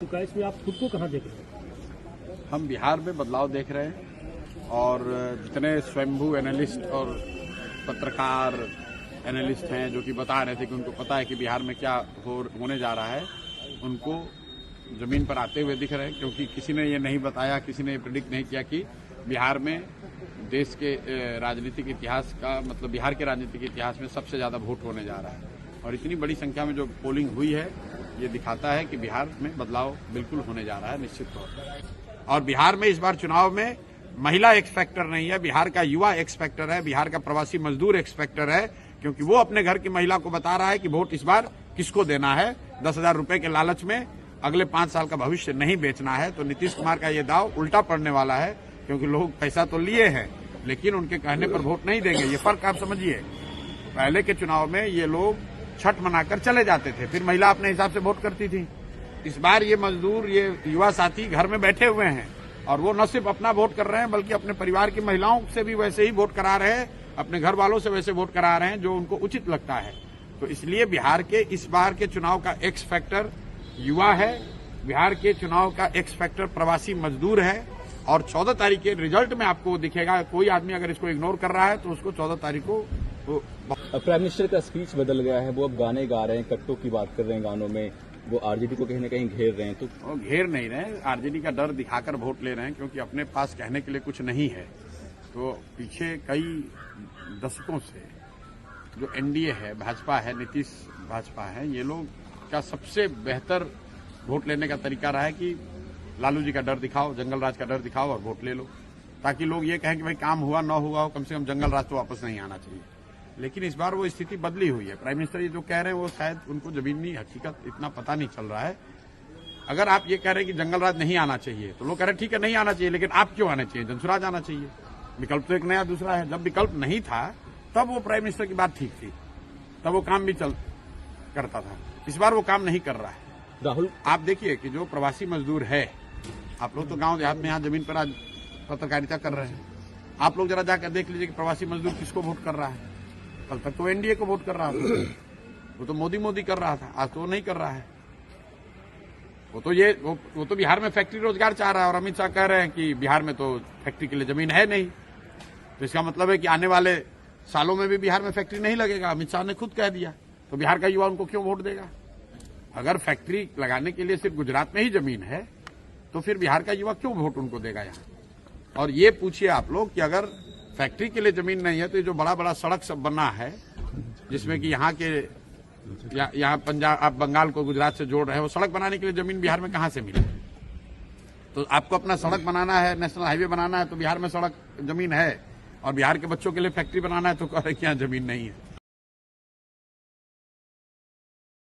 चुका है, इसमें आप खुद को कहाँ देख रहे हैं? हम बिहार में बदलाव देख रहे हैं और जितने स्वयंभू एनालिस्ट और पत्रकार एनालिस्ट हैं जो कि बता रहे थे कि उनको पता है कि बिहार में क्या होने जा रहा है, उनको जमीन पर आते हुए दिख रहे हैं। क्योंकि किसी ने ये नहीं बताया, किसी ने ये प्रेडिक्ट नहीं किया कि बिहार में देश के राजनीतिक इतिहास का मतलब बिहार के राजनीतिक इतिहास में सबसे ज्यादा वोट होने जा रहा है। और इतनी बड़ी संख्या में जो पोलिंग हुई है, ये दिखाता है कि बिहार में बदलाव बिल्कुल होने जा रहा है निश्चित तौर पर। और बिहार में इस बार चुनाव में महिला एक्स फैक्टर नहीं है, बिहार का युवा एक्स फैक्टर है, बिहार का प्रवासी मजदूर एक्स फैक्टर है। क्योंकि वो अपने घर की महिला को बता रहा है कि वोट इस बार किसको देना है। 10,000 रुपए के लालच में अगले 5 साल का भविष्य नहीं बेचना है। तो नीतीश कुमार का ये दाव उल्टा पड़ने वाला है, क्योंकि लोग पैसा तो लिए हैं लेकिन उनके कहने पर वोट नहीं देंगे। ये फर्क आप समझिए। पहले के चुनाव में ये लोग छठ मनाकर चले जाते थे, फिर महिला अपने हिसाब से वोट करती थी। इस बार ये मजदूर, ये युवा साथी घर में बैठे हुए हैं और वो न सिर्फ अपना वोट कर रहे हैं बल्कि अपने परिवार की महिलाओं से भी वैसे ही वोट करा रहे हैं, अपने घर वालों से वैसे वोट करा रहे हैं जो उनको उचित लगता है। तो इसलिए बिहार के इस बार के चुनाव का एक्स फैक्टर युवा है, बिहार के चुनाव का एक्स फैक्टर प्रवासी मजदूर है। और 14 तारीख के रिजल्ट में आपको दिखेगा। कोई आदमी अगर इसको इग्नोर कर रहा है तो उसको 14 तारीख को प्राइम मिनिस्टर का स्पीच बदल गया है, वो अब गाने गा रहे हैं, कट्टों की बात कर रहे हैं गानों में, वो आरजेडी को कहीं न कहीं घेर रहे हैं। तो वो घेर नहीं रहे, आरजेडी का डर दिखाकर वोट ले रहे हैं, क्योंकि अपने पास कहने के लिए कुछ नहीं है। तो पीछे कई दशकों से जो एनडीए है, भाजपा है, नीतीश भाजपा है, ये लोग का सबसे बेहतर वोट लेने का तरीका रहा है कि लालू जी का डर दिखाओ, जंगल राज का डर दिखाओ और वोट ले लो, ताकि लोग ये कहें कि भाई काम हुआ ना हुआ हो, कम से कम जंगल राज तो वापस नहीं आना चाहिए। लेकिन इस बार वो स्थिति बदली हुई है। प्राइम मिनिस्टर ये जो कह रहे हैं वो शायद उनको जमीनी हकीकत इतना पता नहीं चल रहा है। अगर आप ये कह रहे हैं कि जंगल राज नहीं आना चाहिए तो लोग कह रहे हैं ठीक है नहीं आना चाहिए, लेकिन आप क्यों आना चाहिए? जनसुराज आना चाहिए। विकल्प तो एक नया दूसरा है। जब विकल्प नहीं था तब वो प्राइम मिनिस्टर की बात ठीक थी, तब वो काम भी करता था। इस बार वो काम नहीं कर रहा है। राहुल, आप देखिए कि जो प्रवासी मजदूर है, आप लोग तो गांव देहात में यहाँ जमीन पर आज पत्रकारिता कर रहे हैं, आप लोग जरा जाकर देख लीजिए कि प्रवासी मजदूर किसको वोट कर रहा है। कल तक तो एनडीए को वोट कर रहा था, वो तो मोदी कर रहा था, आज तो वो नहीं कर रहा है। वो तो बिहार में फैक्ट्री रोजगार चाह रहा है और अमित शाह कह रहे हैं कि बिहार में तो फैक्ट्री के लिए जमीन है नहीं। तो इसका मतलब है कि आने वाले सालों में भी बिहार में फैक्ट्री नहीं लगेगा। अमित शाह ने खुद कह दिया। तो बिहार का युवा उनको क्यों वोट देगा? अगर फैक्ट्री लगाने के लिए सिर्फ गुजरात में ही जमीन है तो फिर बिहार का युवा क्यों वोट उनको देगा यहाँ? और ये पूछिए आप लोग कि अगर फैक्ट्री के लिए जमीन नहीं है तो ये जो बड़ा बड़ा सड़क सब बना है, जिसमें कि यहाँ के यहाँ पंजाब, आप बंगाल को गुजरात से जोड़ रहे हैं, वो सड़क बनाने के लिए जमीन बिहार में कहाँ से मिले? तो आपको अपना सड़क बनाना है, नेशनल हाईवे बनाना है तो बिहार में सड़क जमीन है, और बिहार के बच्चों के लिए फैक्ट्री बनाना है तो कह रहे कि यहाँ जमीन नहीं है।